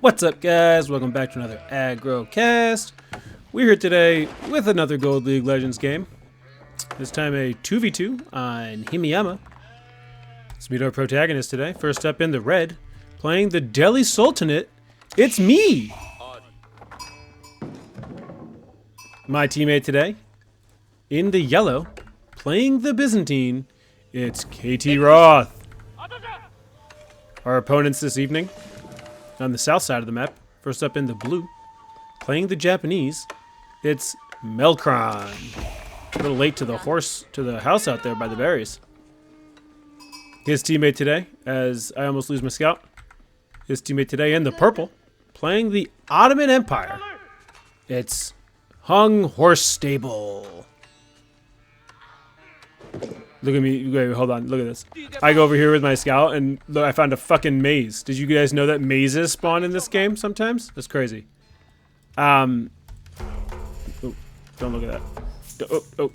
What's up, guys? Welcome back to another Aggro Cast. We're here today with another Gold League Legends game. This time a 2v2 on Himiyama. Let's meet our protagonist today. First up in the red, playing the Delhi Sultanate, it's me! My teammate today, in the yellow, playing the Byzantine, it's Ktroth. Our opponents this evening, on the south side of the map, first up in the blue, playing the Japanese, it's Melkron. A little late to the house out there by the berries. His teammate today, as I almost lose my scout, his teammate today in the purple, playing the Ottoman Empire, it's Hung Horse Stable. Look at me. Wait, hold on. Look at this. I go over here with my scout, and look, I found a fucking maze. Did you guys know that mazes spawn in this game sometimes? That's crazy. Oh, don't look at that.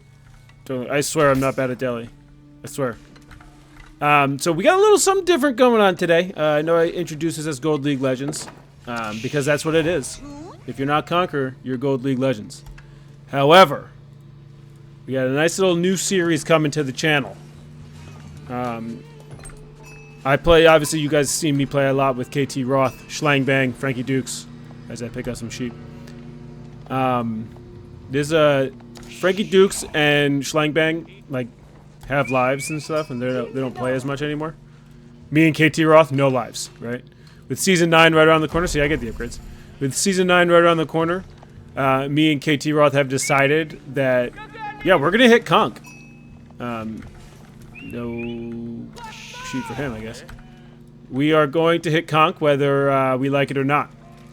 Don't, I swear I'm not bad at Delhi. I swear. So we got a little something different going on today. I know I introduced this as Gold League Legends, because that's what it is. If you're not Conqueror, you're Gold League Legends. However, we got a nice little new series coming to the channel. I play, obviously you guys have seen me play a lot with Ktroth, Schlang Bang, Frankie Dukes, as I pick up some sheep. There's Frankie Dukes and Schlang Bang, like, have lives and stuff, and they don't play as much anymore. Me and Ktroth, no lives, right? With Season 9 right around the corner, see, I get the upgrades. With Season 9 right around the corner, me and Ktroth have decided that, yeah, we're gonna hit Conq. No sheep for him, I guess. We are going to hit Conq whether we like it or not.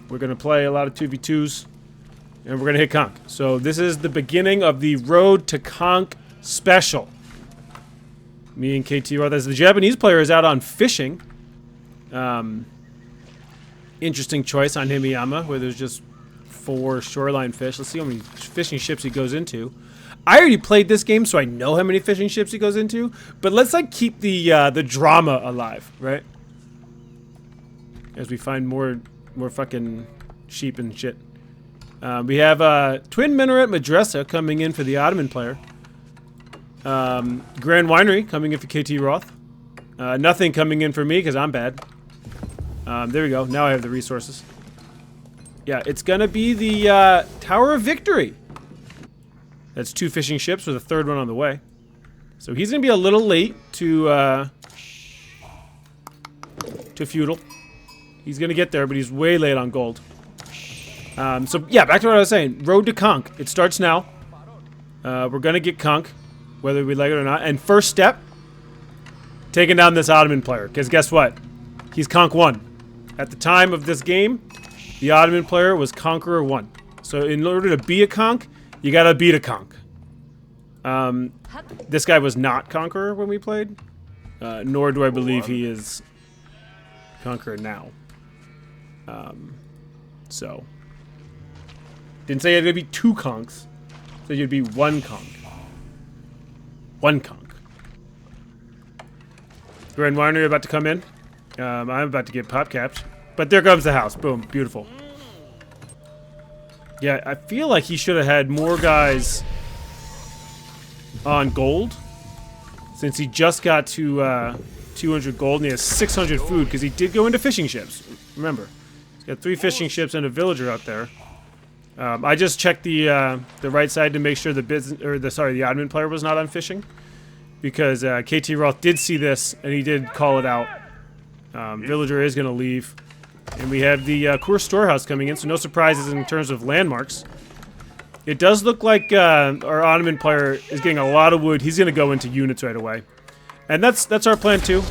We're gonna play a lot of 2v2s, and we're gonna hit Conq. So this is the beginning of the Road to Conq special. Me and Ktroth, as the Japanese player is out on fishing. Interesting choice on Himiyama, where there's just 4 shoreline fish. Let's see how many fishing ships he goes into. I already played this game, so I know how many fishing ships he goes into. But let's like keep the drama alive, right? As we find more fucking sheep and shit. We have Twin Minaret Madrasa coming in for the Ottoman player. Grand Winery coming in for Ktroth. Nothing coming in for me because I'm bad. There we go. Now I have the resources. Yeah, it's gonna be the Tower of Victory. That's 2 fishing ships with a 3rd one on the way. So he's gonna be a little late to feudal. He's gonna get there, but he's way late on gold. So yeah, back to what I was saying. Road to Conq. It starts now. We're gonna get Conq, whether we like it or not. And first step, taking down this Ottoman player. Because guess what? He's Conq 1. At the time of this game, the Ottoman player was Conqueror 1. So in order to be a Conq, you gotta beat a Conq. This guy was not Conqueror when we played, nor do I believe he is Conqueror now. So didn't say it would be 2 Conqs. Said you'd be 1 Conq. 1 Conq. Grand Winery about to come in. I'm about to get pop capped, but there comes the house. Boom, beautiful. Yeah, I feel like he should have had more guys on gold, since he just got to 200 gold and he has 600 food, because he did go into fishing ships. Remember, he's got 3 fishing ships and a villager out there. I just checked the right side to make sure the Ottoman player was not on fishing, because Ktroth did see this and he did call it out. Villager is gonna leave. And we have the Core Storehouse coming in, so no surprises in terms of landmarks. It does look like our Ottoman player is getting a lot of wood. He's going to go into units right away. And that's our plan too.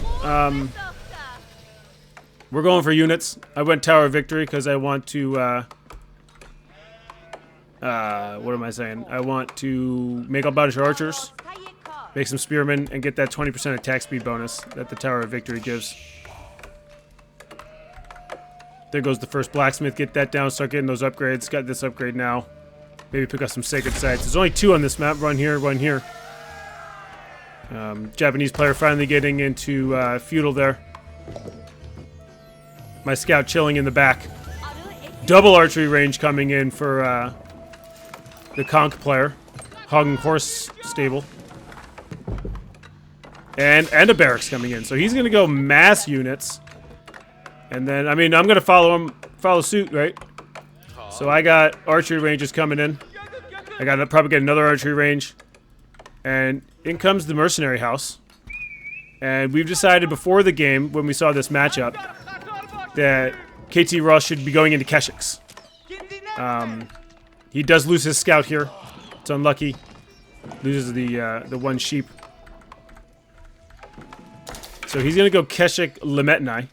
We're going for units. I went Tower of Victory because I want to... what am I saying? I want to make a bunch of archers, make some spearmen, and get that 20% attack speed bonus that the Tower of Victory gives. There goes the first blacksmith. Get that down. Start getting those upgrades. Got this upgrade now. Maybe pick up some sacred sites. There's only 2 on this map. Run here, run here. Japanese player finally getting into feudal there. My scout chilling in the back. double archery range coming in for the Conq player. Hung horse stable. And a barracks coming in. So he's going to go mass units. And then, I mean, I'm going to follow suit, right? So I got archery ranges coming in. I got to probably get another archery range. And in comes the mercenary house. And we've decided before the game, when we saw this matchup, that Ktroth should be going into Keshiks. He does lose his scout here. It's unlucky. Loses the one sheep. So he's going to go Keshik Lemetnai.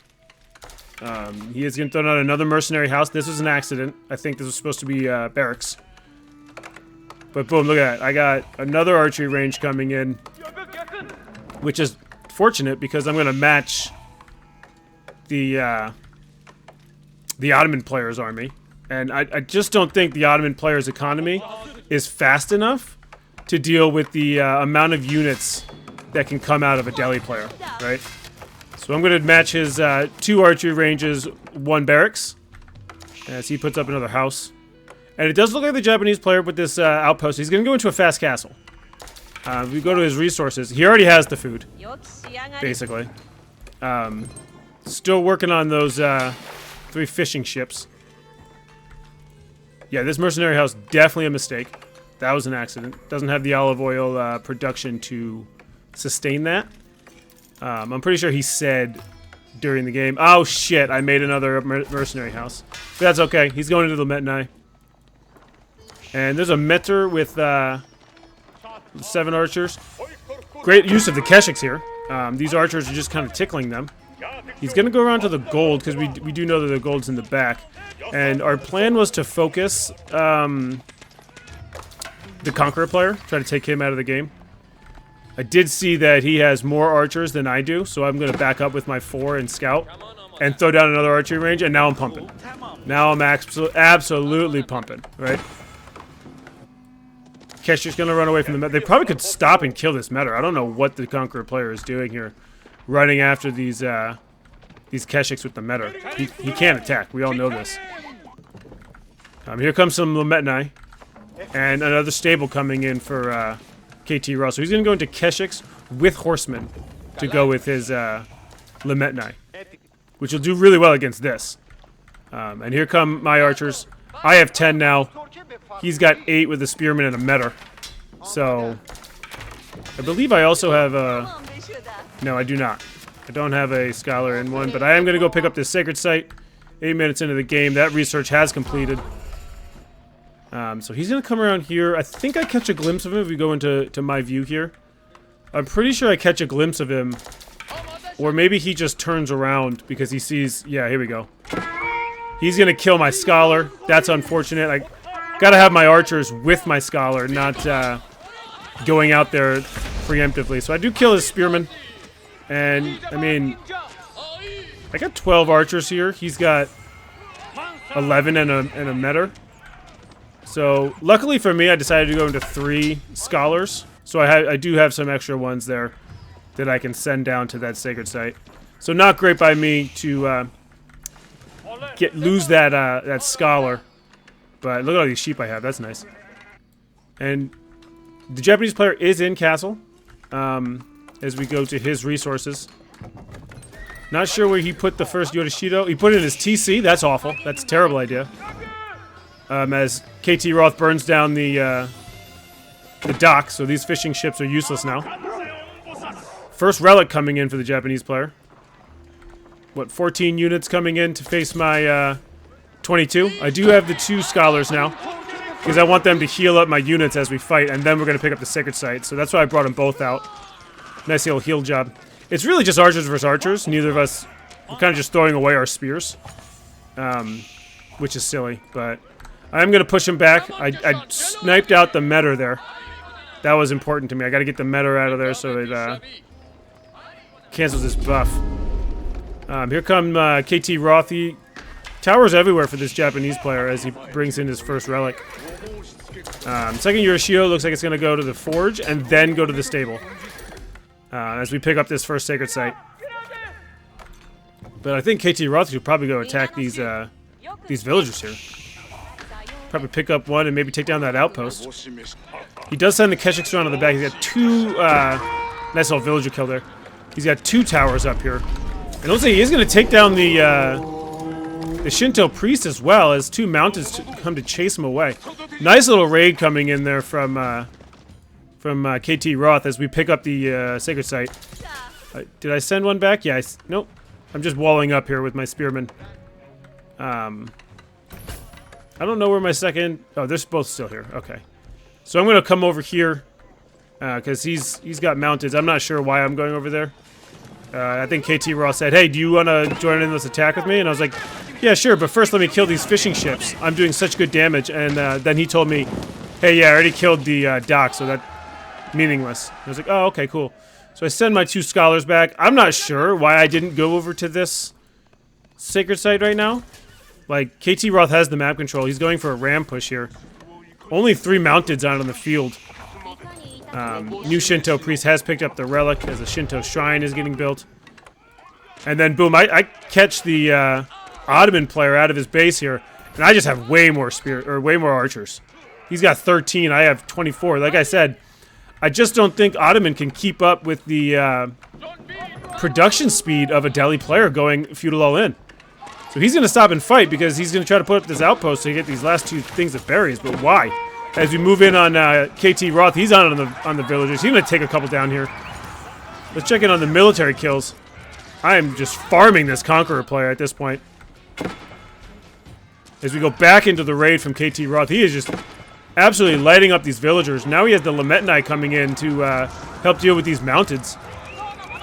He is going to throw down another mercenary house. This was an accident. I think this was supposed to be barracks. But boom, look at that. I got another archery range coming in. Which is fortunate because I'm going to match the Ottoman player's army. And I just don't think the Ottoman player's economy is fast enough to deal with the amount of units that can come out of a Delhi player, right? So I'm going to match his 2 archery ranges, 1 barracks, as he puts up another house. And it does look like the Japanese player with this outpost. He's going to go into a fast castle. If we go to his resources, he already has the food, basically. Still working on those 3 fishing ships. Yeah, this mercenary house, definitely a mistake. That was an accident. Doesn't have the olive oil production to sustain that. I'm pretty sure he said during the game, oh shit, I made another mercenary house. But that's okay. He's going into the Metnai. And there's a Metter with 7 archers. Great use of the Keshiks here. These archers are just kind of tickling them. He's going to go around to the gold, because we do know that the gold's in the back. And our plan was to focus the Conqueror player, try to take him out of the game. I did see that he has more archers than I do, so I'm going to back up with my 4 and scout and throw down another archery range, and now I'm pumping. Now I'm absolutely pumping, right? Keshik's going to run away from the Metter. They probably could stop and kill this Metter. I don't know what the Conqueror player is doing here, running after these Keshiks with the Metter. He can't attack. We all know this. Here comes some Lemetnai. And another stable coming in for Ktroth. So he's going to go into Keshiks with horsemen to go with his Lemetnai, which will do really well against this. And here come my archers. I have 10 now. He's got 8 with a spearman and a Metter. So I believe I also have a... No, I do not. I don't have a scholar in one, but I am going to go pick up this sacred site. 8 minutes into the game. That research has completed. So he's going to come around here. I think I catch a glimpse of him if we go into my view here. I'm pretty sure I catch a glimpse of him. Or maybe he just turns around because he sees... Yeah, here we go. He's going to kill my scholar. That's unfortunate. I got to have my archers with my scholar, not going out there preemptively. So I do kill his spearman. And, I mean... I got 12 archers here. He's got 11 and a Metter. So, luckily for me, I decided to go into 3 scholars. So I do have some extra ones there that I can send down to that sacred site. So not great by me to lose that scholar. But look at all these sheep I have. That's nice. And the Japanese player is in castle as we go to his resources. Not sure where he put the first Yorishido. He put it in his TC. That's awful. That's a terrible idea. As Ktroth burns down the dock, so these fishing ships are useless now. First relic coming in for the Japanese player. What, 14 units coming in to face my 22? I do have the 2 scholars now, because I want them to heal up my units as we fight, and then we're going to pick up the sacred site. So that's why I brought them both out. Nice little heal job. It's really just archers versus archers. Neither of us, we're kind of just throwing away our spears, which is silly, but I'm going to push him back. I sniped out the Metter there. That was important to me. I got to get the Metter out of there so it cancels this buff. Here come Ktroth. Towers everywhere for this Japanese player as he brings in his first relic. Second Yorishido looks like it's going to go to the forge and then go to the stable. As we pick up this first sacred site. But I think Ktroth should probably go attack these these villagers here. Probably pick up one and maybe take down that outpost. He does send the Keshik around on the back. He's got two, nice little villager kill there. He's got 2 towers up here. And it looks like he is going to take down the Shinto priest as well, as 2 mountains come to chase him away. Nice little raid coming in there from Ktroth as we pick up the sacred site. Did I send one back? Yeah, nope. I'm just walling up here with my spearmen. I don't know where my second... Oh, they're both still here. Okay. So I'm going to come over here because he's got mounted. I'm not sure why I'm going over there. I think Ktroth said, hey, do you want to join in this attack with me? And I was like, yeah, sure, but first let me kill these fishing ships. I'm doing such good damage. And then he told me, hey, yeah, I already killed the dock, so that's meaningless. I was like, oh, okay, cool. So I send my 2 scholars back. I'm not sure why I didn't go over to this sacred site right now. Like, Ktroth has the map control. He's going for a ram push here. Only 3 mounteds out on the field. New Shinto priest has picked up the relic as a Shinto shrine is getting built. And then, boom, I catch the Ottoman player out of his base here. And I just have way more way more archers. He's got 13. I have 24. Like I said, I just don't think Ottoman can keep up with the production speed of a Delhi player going feudal all in. So he's going to stop and fight because he's going to try to put up this outpost to get these last 2 things of berries. But why? As we move in on Ktroth, he's on the villagers. He's going to take a couple down here. Let's check in on the military kills. I am just farming this Conqueror player at this point. As we go back into the raid from Ktroth, he is just absolutely lighting up these villagers. Now he has the Lametni coming in to help deal with these mountains.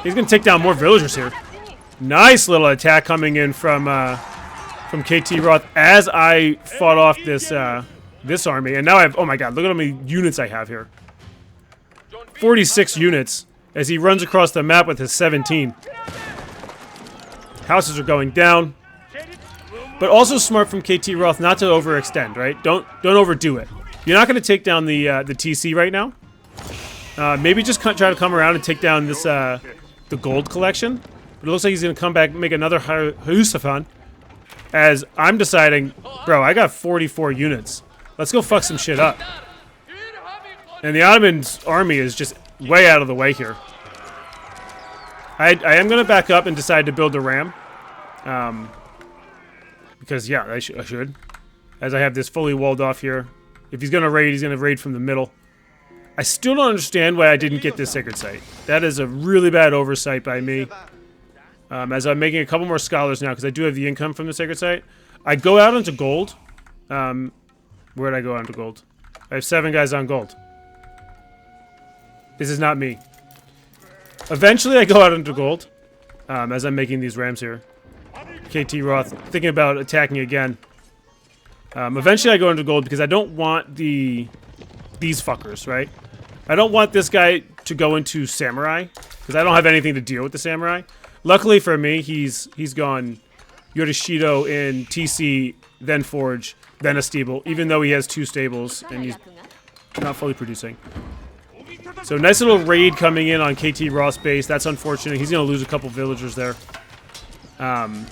He's going to take down more villagers here. Nice little attack coming in from Ktroth as I fought off this this army. And now I have, oh my god, look at how many units I have here. 46 units as he runs across the map with his 17. Houses are going down. But also smart from Ktroth not to overextend, right? Don't overdo it. You're not going to take down the TC right now. Maybe just try to come around and take down this the gold collection. But it looks like he's going to come back and make another Husafan. As I'm deciding, bro, I got 44 units. Let's go fuck some shit up. And the Ottoman's army is just way out of the way here. I am going to back up and decide to build a ram. Because, yeah, I should. As I have this fully walled off here. If he's going to raid, he's going to raid from the middle. I still don't understand why I didn't get this sacred site. That is a really bad oversight by me. As I'm making a couple more scholars now, because I do have the income from the sacred site. I go out into gold. Where'd I go out into gold? I have 7 guys on gold. This is not me. Eventually, I go out into gold. As I'm making these rams here. Ktroth thinking about attacking again. Eventually, I go into gold because I don't want these fuckers, right? I don't want this guy to go into samurai because I don't have anything to deal with the samurai. Luckily for me, he's gone Yorishido in TC, then Forge, then a stable, even though he has 2 stables and he's not fully producing. So nice little raid coming in on Ktroth's base. That's unfortunate. He's going to lose a couple villagers there. Let's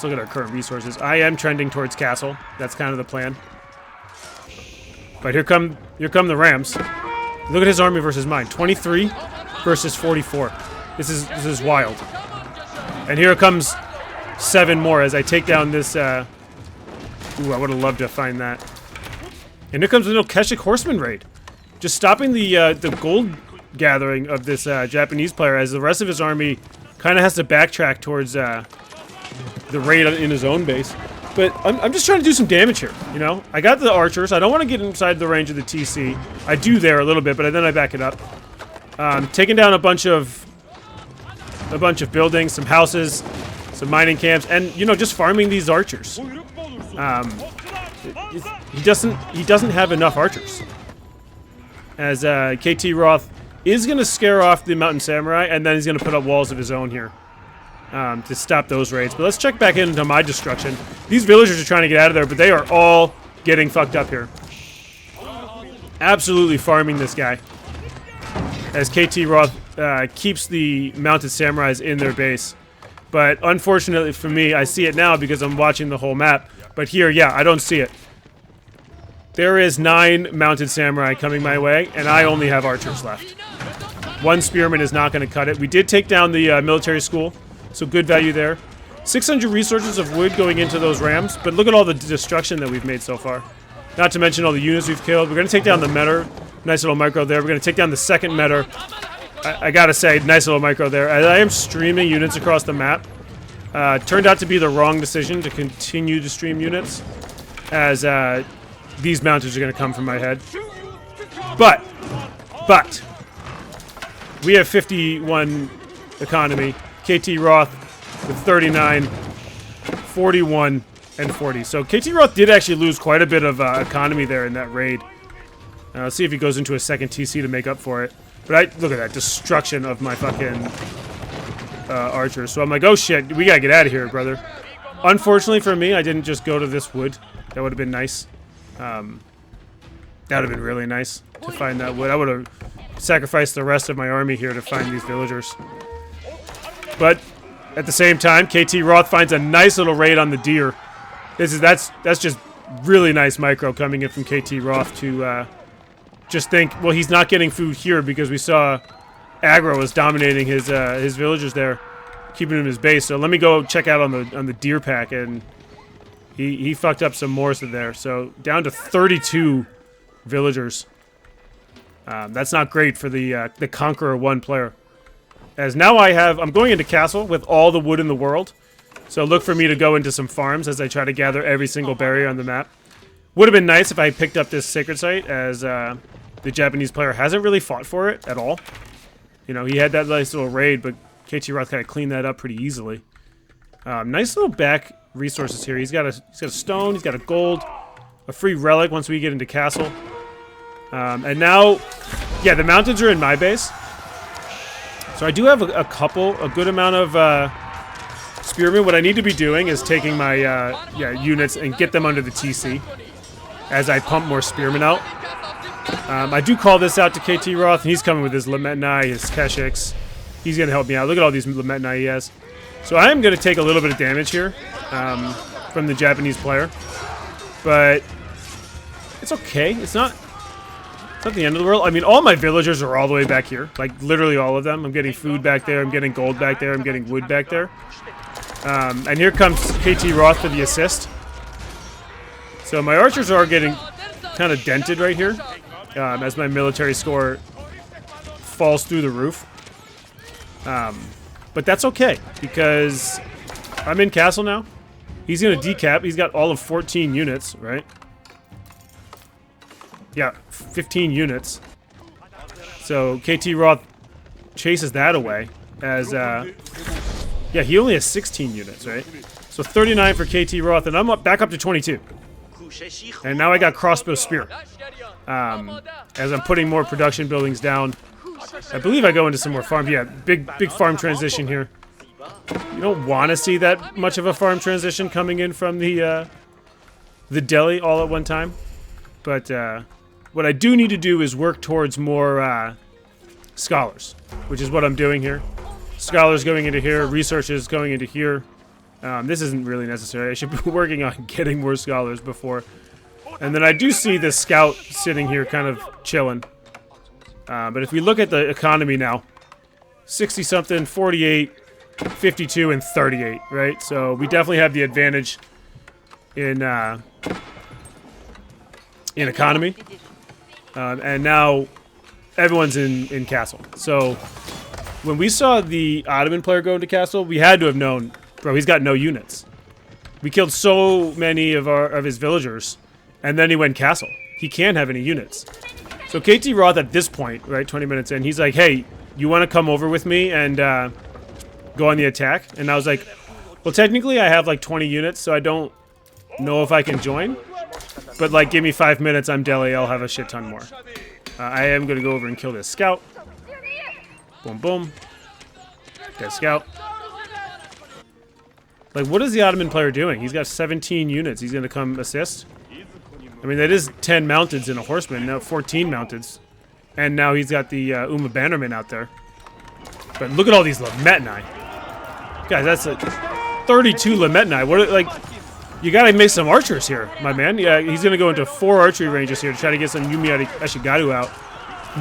look at our current resources. I am trending towards castle. That's kind of the plan. But here come the Rams. Look at his army versus mine. 23 versus 44. This is wild. And here comes 7 more as I take down this. Ooh, I would have loved to find that. And here comes the little Keshik Horseman raid. Just stopping the gold gathering of this Japanese player as the rest of his army kind of has to backtrack towards the raid in his own base. But I'm just trying to do some damage here, you know? I got the archers. I don't want to get inside the range of the TC. I do there a little bit, but then I back it up. Taking down a bunch of buildings, some houses, some mining camps, and, you know, just farming these archers. He doesn't have enough archers. As Ktroth is going to scare off the Mountain Samurai, and then he's going to put up walls of his own here to stop those raids. But let's check back into my destruction. These villagers are trying to get out of there, but they are all getting fucked up here. Absolutely farming this guy. As Ktroth keeps the Mounted Samurais in their base. But unfortunately for me, I see it now because I'm watching the whole map. But here, yeah, I don't see it. There is 9 mounted samurai coming my way, and I only have archers left. 1 spearman is not going to cut it. We did take down the military school, so good value there. 600 resources of wood going into those rams, but look at all the destruction that we've made so far. Not to mention all the units we've killed. We're going to take down the meter. Nice little micro there. We're going to take down the second meter. I gotta say, nice little micro there. As I am streaming units across the map, turned out to be the wrong decision to continue to stream units, as these mountains are going to come from my head. But, we have 51 economy. Ktroth with 39, 41, and 40. So Ktroth did actually lose quite a bit of economy there in that raid. Let's see if he goes into a second TC to make up for it. But look at that destruction of my fucking archers. So I'm like, oh shit, we gotta get out of here, brother. Unfortunately for me, I didn't just go to this wood. That would have been nice. That would have been really nice to find that wood. I would have sacrificed the rest of my army here to find these villagers. But at the same time, Ktroth finds a nice little raid on the deer. That's just really nice micro coming in from Ktroth to just think, well, he's not getting food here because we saw aggro was dominating his villagers there, keeping him in his base. So let me go check out on the deer pack, and he fucked up some more there. So down to 32 villagers. That's not great for the Conqueror 1 player. As now I'm going into castle with all the wood in the world. So look for me to go into some farms as I try to gather every single barrier on the map. Would have been nice if I picked up this sacred site, as the Japanese player hasn't really fought for it at all. You know, he had that nice little raid, but Ktroth kind of cleaned that up pretty easily. Nice little back resources here. He's got a stone, he's got a gold, a free relic once we get into castle. And now, yeah, the mountains are in my base. So I do have a good amount of spearmen. What I need to be doing is taking my units and get them under the TC as I pump more spearmen out. I do call this out to Ktroth, and he's coming with his Lametni, his Keshiks. He's going to help me out. Look at all these Lametni he has. So I am going to take a little bit of damage here from the Japanese player. But it's okay. It's not the end of the world. I mean, all my villagers are all the way back here. Like, literally all of them. I'm getting food back there. I'm getting gold back there. I'm getting wood back there. And here comes Ktroth for the assist. So my archers are getting kind of dented right here. As my military score falls through the roof. But that's okay, because I'm in castle now. He's going to decap. He's got all of 14 units, right? Yeah, 15 units. So Ktroth chases that away as, yeah, he only has 16 units, right? So 39 for Ktroth, and I'm back up to 22. And now I got crossbow spear. As I'm putting more production buildings down. I believe I go into some more farm. Yeah, big farm transition here. You don't want to see that much of a farm transition coming in from the deli all at one time. But what I do need to do is work towards more scholars, which is what I'm doing here. Scholars going into here, researches going into here. This isn't really necessary. I should be working on getting more scholars before. And then I do see this scout sitting here kind of chilling. But if we look at the economy now, 60-something, 48, 52, and 38, right? So we definitely have the advantage in economy. And now everyone's in castle. So when we saw the Ottoman player go into castle, we had to have known, bro, he's got no units. We killed so many of his villagers, and then he went castle. He can't have any units. So Ktroth at this point, right, 20 minutes in, he's like, hey, you want to come over with me and go on the attack? And I was like, well, technically I have like 20 units, so I don't know if I can join. But like, give me 5 minutes, I'm Delhi, I'll have a shit ton more. I am going to go over and kill this scout. Boom, boom. Dead scout. Like, what is the Ottoman player doing? He's got 17 units. He's going to come assist? I mean, that is 10 mountains in a horseman. Now 14 mountains. And now he's got the Uma Bannerman out there. But look at all these Lametni. Guys, that's a 32 Lametni. What, like, you gotta make some archers here, my man. Yeah, he's gonna go into 4 archery ranges here to try to get some Yumi Ashigaru out.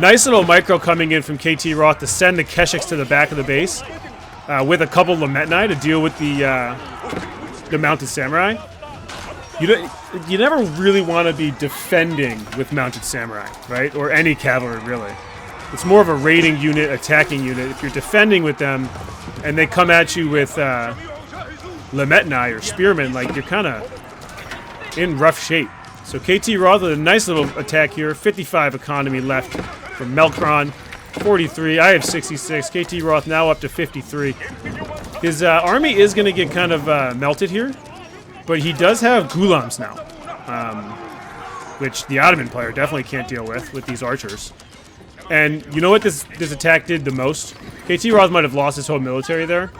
Nice little micro coming in from Ktroth to send the Keshiks to the back of the base with a couple Lametni to deal with the mounted samurai. You never really want to be defending with mounted samurai, right? Or any cavalry, really. It's more of a raiding unit, attacking unit. If you're defending with them and they come at you with Lametni or spearmen, like, you're kind of in rough shape. So Ktroth with a nice little attack here. 55 economy left from Melkron. 43. I have 66. Ktroth now up to 53. His army is going to get kind of melted here. But he does have Ghulams now, which the Ottoman player definitely can't deal with these archers. And you know what this attack did the most? Ktroth might have lost his whole military there,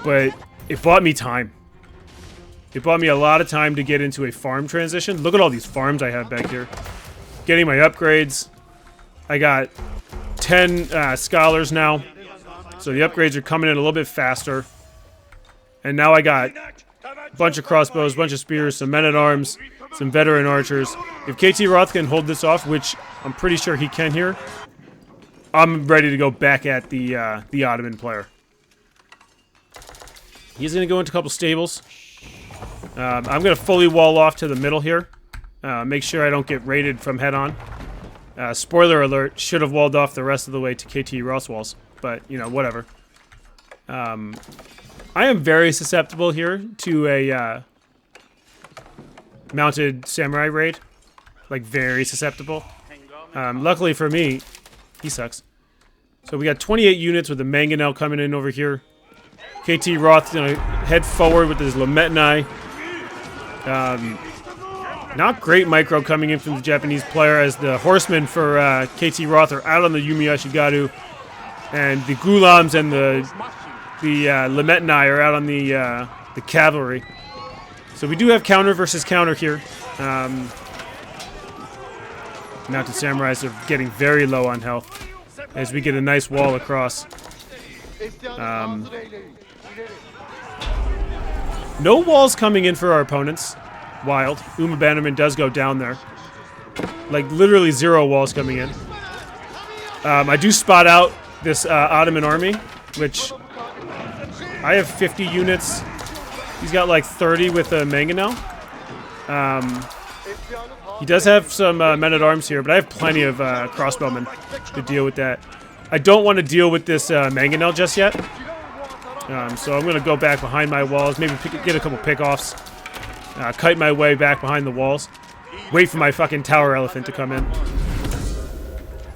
but it bought me time. It bought me a lot of time to get into a farm transition. Look at all these farms I have back here. Getting my upgrades. I got 10 scholars now, so the upgrades are coming in a little bit faster. And now I got a bunch of crossbows, bunch of spears, some men-at-arms, some veteran archers. If Ktroth can hold this off, which I'm pretty sure he can here, I'm ready to go back at the Ottoman player. He's going to go into a couple stables. I'm going to fully wall off to the middle here. Make sure I don't get raided from head-on. Spoiler alert, should have walled off the rest of the way to Ktroth's walls. But, you know, whatever. I am very susceptible here to a mounted samurai raid. Like, very susceptible. Luckily for me, he sucks. So we got 28 units with the mangonel coming in over here. Ktroth's gonna head forward with his Lametni. Not great micro coming in from the Japanese player as the horsemen for Ktroth are out on the Yumi Ashigaru. And the Ghulams and the Lametni are out on the cavalry. So we do have counter versus counter here. Mounted samurais are getting very low on health as we get a nice wall across. No walls coming in for our opponents. Wild. Uma Bannerman does go down there. Like, literally 0 walls coming in. I do spot out this Ottoman army, which I have 50 units. He's got like 30 with a mangonel. He does have some men-at-arms here, but I have plenty of crossbowmen to deal with that. I don't want to deal with this mangonel just yet. So I'm going to go back behind my walls, maybe get a couple pick-offs. Kite my way back behind the walls. Wait for my fucking tower elephant to come in.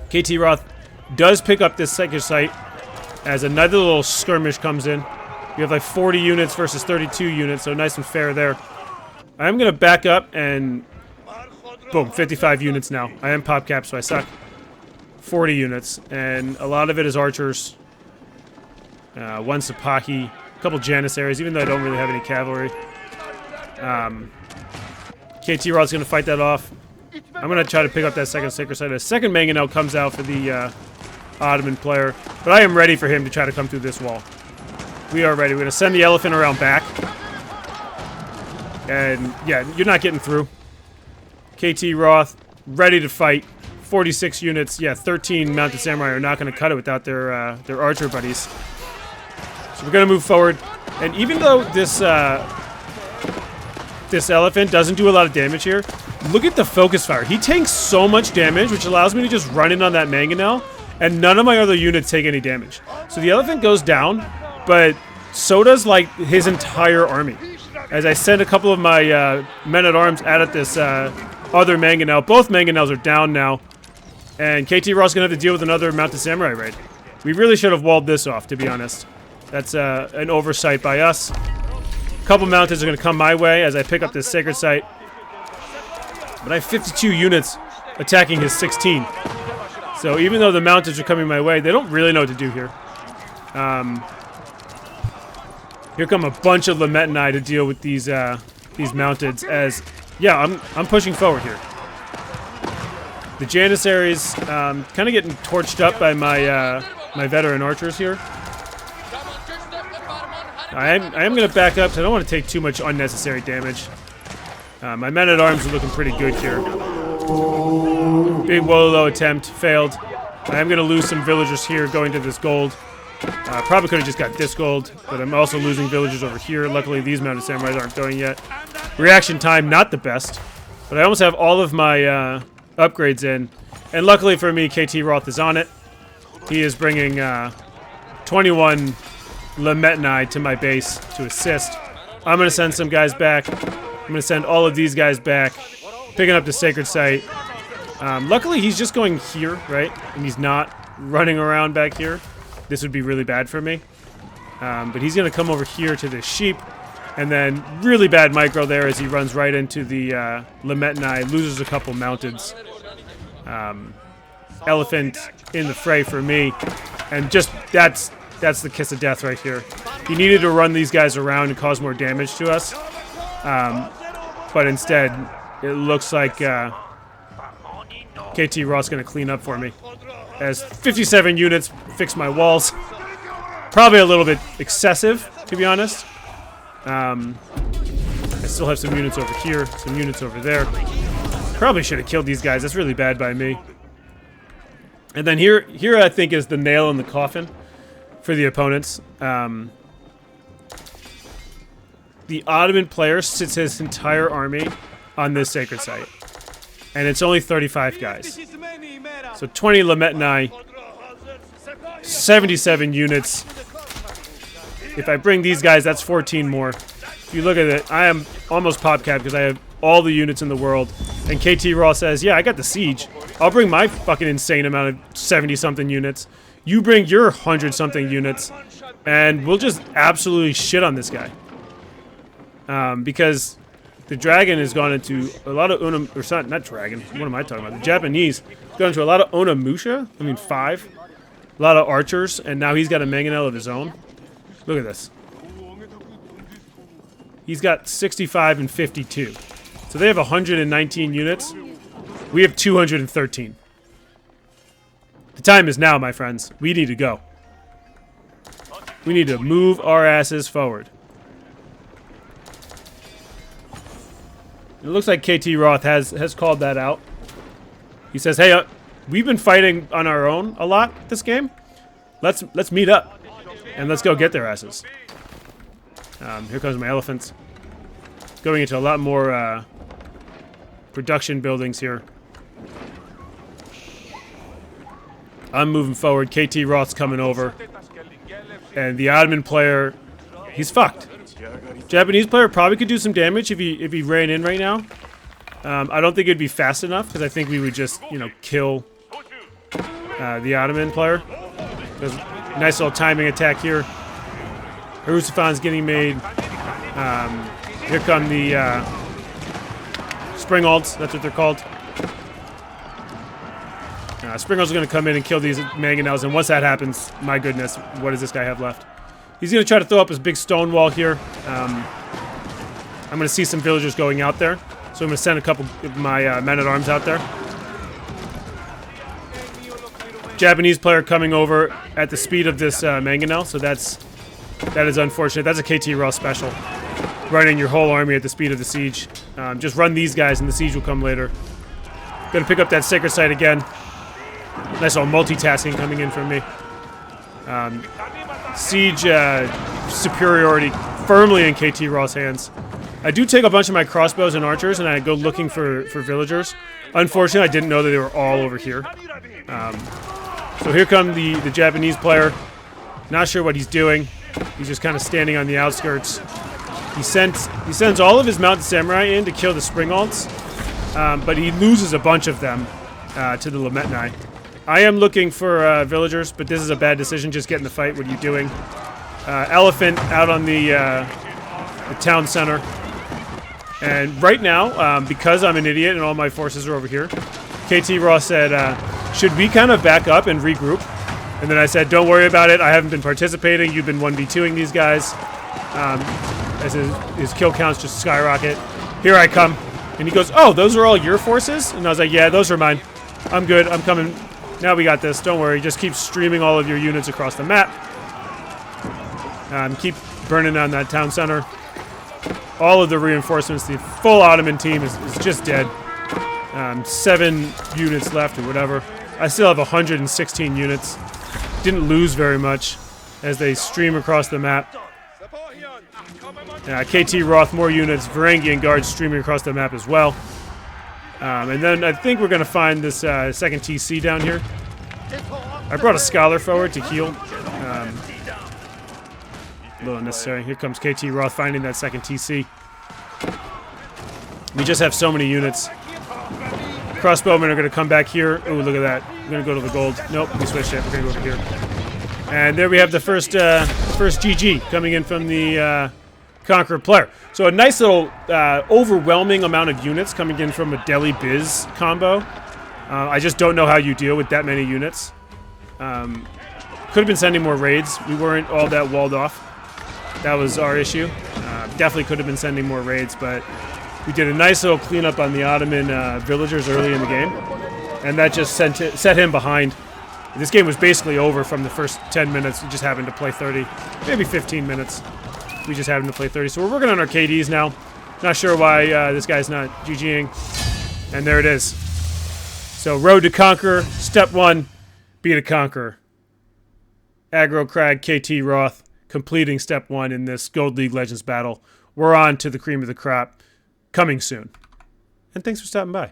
Ktroth does pick up this second site as another little skirmish comes in. We have like 40 units versus 32 units, so nice and fair there. I'm going to back up and boom, 55 units now. I am pop cap, so I suck. 40 units, and a lot of it is archers. One Sapaki, a couple Janissaries, even though I don't really have any cavalry. Ktroth's going to fight that off. I'm going to try to pick up that second sacred site. A second mangonel comes out for the Ottoman player, but I am ready for him to try to come through this wall. We are ready. We're going to send the elephant around back. And, yeah, you're not getting through. Ktroth, ready to fight. 46 units. Yeah, 13 mounted samurai are not going to cut it without their archer buddies. So we're going to move forward. And even though this this elephant doesn't do a lot of damage here, look at the focus fire. He takes so much damage, which allows me to just run in on that mangonel, and none of my other units take any damage. So the elephant goes down, but so does, like, his entire army. As I send a couple of my men-at-arms at this other mangonel. Both mangonels are down now. And Ktroth's going to have to deal with another mounted samurai raid. We really should have walled this off, to be honest. That's an oversight by us. A couple mountains are going to come my way as I pick up this sacred site. But I have 52 units attacking his 16. So even though the mountains are coming my way, they don't really know what to do here. Here come a bunch of Lametni to deal with these mountains as... Yeah, I'm pushing forward here. The Janissaries kind of getting torched up by my my veteran archers here. I am going to back up because I don't want to take too much unnecessary damage. My men-at-arms are looking pretty good here. Big Wololo attempt. Failed. I am going to lose some villagers here going to this gold. Probably could have just got this gold, but I'm also losing villagers over here. Luckily, these mounted samurais aren't going yet. Reaction time, not the best. But I almost have all of my upgrades in. And luckily for me, Ktroth is on it. He is bringing 21 Lemetni to my base to assist. I'm going to send some guys back. I'm going to send all of these guys back. Picking up the sacred site. Luckily, he's just going here, right? And he's not running around back here. This would be really bad for me. But he's going to come over here to this sheep. And then really bad micro there as he runs right into the Lemetni. Loses a couple mounteds. Elephant in the fray for me. And just, that's the kiss of death right here. He needed to run these guys around and cause more damage to us. But instead, it looks like Ktroth's going to clean up for me. As 57 units fix my walls. Probably a little bit excessive, to be honest. I still have some units over here, some units over there. Probably should have killed these guys. That's really bad by me. And then here I think is the nail in the coffin for the opponents. The Ottoman player sits his entire army on this sacred site. And it's only 35 guys. So 20 Lemetni, 77 units. If I bring these guys, that's 14 more. If you look at it, I am almost pop cap because I have all the units in the world. And Ktroth says, yeah, I got the siege. I'll bring my fucking insane amount of 70-something units. You bring your 100-something units. And we'll just absolutely shit on this guy. Because the dragon has gone into a lot of not dragon, what am I talking about? The Japanese gone into a lot of Onamusha, 5. A lot of archers, and now he's got a mangonel of his own. Look at this. He's got 65 and 52. So they have 119 units. We have 213. The time is now, my friends. We need to go. We need to move our asses forward. It looks like Ktroth has called that out. He says, hey, we've been fighting on our own a lot this game. Let's meet up. And let's go get their asses. Here comes my elephants. Going into a lot more production buildings here. I'm moving forward. Ktroth's coming over. And the Ottoman player, he's fucked. Japanese player probably could do some damage if he ran in right now. I don't think it'd be fast enough because I think we would just, kill the Ottoman player. There's a nice little timing attack here. Harusafan's getting made. Here come the spring alts. That's what they're called. Spring alts are going to come in and kill these mangonels, and once that happens, my goodness, what does this guy have left? He's going to try to throw up his big stone wall here. I'm going to see some villagers going out there. So I'm going to send a couple of my men-at-arms out there. Japanese player coming over at the speed of this mangonel. So that is unfortunate. That's a Ktroth special. Running your whole army at the speed of the siege. Just run these guys and the siege will come later. Going to pick up that sacred site again. Nice little multitasking coming in from me. Siege superiority firmly in Ktroth's hands. I do take a bunch of my crossbows and archers and I go looking for villagers. Unfortunately, I didn't know that they were all over here. So here come the Japanese player. Not sure what he's doing. He's just kind of standing on the outskirts. He sends all of his mounted samurai in to kill the spring alts, but he loses a bunch of them to the Lemetni. I am looking for villagers, but this is a bad decision. Just get in the fight. What are you doing? Elephant out on the town center. And right now, because I'm an idiot and all my forces are over here, Ktroth said, should we kind of back up and regroup? And then I said, don't worry about it. I haven't been participating. You've been 1v2ing these guys. As his kill counts just skyrocket. Here I come. And he goes, oh, those are all your forces? And I was like, yeah, those are mine. I'm good. I'm coming. Now we got this. Don't worry. Just keep streaming all of your units across the map. Keep burning on that town center. All of the reinforcements, the full Ottoman team is just dead. 7 units left or whatever. I still have 116 units. Didn't lose very much as they stream across the map. KT Roth, more units. Varangian guards streaming across the map as well. And then I think we're going to find this second TC down here. I brought a scholar forward to heal. A little unnecessary. Here comes KT Roth finding that second TC. We just have so many units. Crossbowmen are going to come back here. Oh, look at that. We're going to go to the gold. Nope, we switched it. We're going to go over here. And there we have the first GG coming in from the Conqueror player. So a nice little overwhelming amount of units coming in from a Delhi Biz combo. I just don't know how you deal with that many units. Could have been sending more raids. We weren't all that walled off. That was our issue. Definitely could have been sending more raids, but we did a nice little cleanup on the Ottoman villagers early in the game, and that just set him behind. This game was basically over from the first 10 minutes. We just happened to play 30, maybe 15 minutes. We just happened to play 30. So we're working on our KDs now. Not sure why this guy's not GGing. And there it is. So road to conqueror, step 1, beat a conqueror. Aggro Crag, KT Roth, completing step 1 in this Gold League Legends battle. We're on to the cream of the crop, coming soon. And thanks for stopping by.